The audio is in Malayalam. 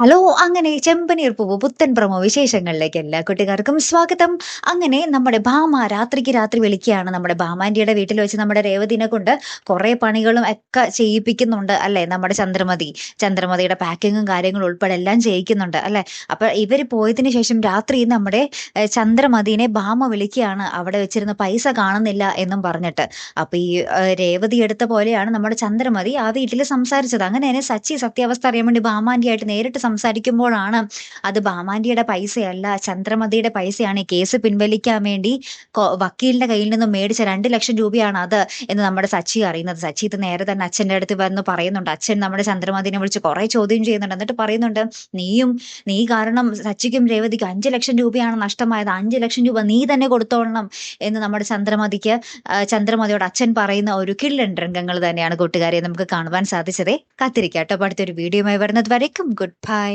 ഹലോ! അങ്ങനെ ചെമ്പനീർ പൂവ് പുത്തൻ പ്രൊമോ വിശേഷങ്ങളിലേക്ക് എല്ലാ കൂട്ടുകാർക്കും സ്വാഗതം. അങ്ങനെ നമ്മുടെ ഭാമ രാത്രിക്ക് രാത്രി വിളിക്കുകയാണ്. നമ്മുടെ ഭാമാന്റിയുടെ വീട്ടിൽ വെച്ച് നമ്മുടെ രേവതിനെ കൊണ്ട് കുറേ പണികളും ഒക്കെ ചെയ്യിപ്പിക്കുന്നുണ്ട് അല്ലേ? നമ്മുടെ ചന്ദ്രമതി. ചന്ദ്രമതിയുടെ പാക്കിങ്ങും കാര്യങ്ങളും ഉൾപ്പെടെ എല്ലാം ചെയ്യിക്കുന്നുണ്ട് അല്ലേ? അപ്പൊ ഇവര് പോയതിന് ശേഷം രാത്രി നമ്മുടെ ചന്ദ്രമതിനെ ഭാമ വിളിക്കുകയാണ്. അവിടെ വെച്ചിരുന്ന പൈസ കാണുന്നില്ല എന്നും പറഞ്ഞിട്ട്. അപ്പൊ ഈ രേവതി എടുത്ത പോലെയാണ് നമ്മുടെ ചന്ദ്രമതി ആ വീട്ടിൽ സംസാരിച്ചത്. അങ്ങനെ തന്നെ സത്യാവസ്ഥ അറിയാൻ വേണ്ടി ഭാമാന്റിയായിട്ട് നേരിട്ട് സംസാരിക്കുമ്പോഴാണ് അത് ഭാമാന്റിയുടെ പൈസയല്ല ചന്ദ്രമതിയുടെ പൈസയാണ്. ഈ കേസ് പിൻവലിക്കാൻ വേണ്ടി വക്കീലിന്റെ കയ്യിൽ നിന്നും മേടിച്ച 2,00,000 രൂപയാണ് അത് എന്ന് നമ്മുടെ സച്ചി അറിയുന്നത്. സച്ചി ഇത് നേരെ തന്നെ അച്ഛന്റെ അടുത്ത് വന്ന് പറയുന്നുണ്ട്. അച്ഛൻ നമ്മുടെ ചന്ദ്രമതിനെ വിളിച്ച് കുറെ ചോദ്യം ചെയ്യുന്നുണ്ട്. എന്നിട്ട് പറയുന്നുണ്ട്, നീ കാരണം സച്ചിക്കും രേവതിക്കും 5,00,000 രൂപയാണ് നഷ്ടമായത്. 5,00,000 രൂപ നീ തന്നെ കൊടുത്തോളണം എന്ന് നമ്മുടെ ചന്ദ്രമതിയോട് അച്ഛൻ പറയുന്ന ഒരു കിള്ളൻ രംഗങ്ങൾ തന്നെയാണ് കൂട്ടുകാരെ നമുക്ക് കാണുവാൻ സാധിച്ചതേ. കാത്തിരിക്കാട്ടോ അടുത്തൊരു വീഡിയോയുമായി വരുന്നത് വരേക്കും ഗുഡ് ബൈ.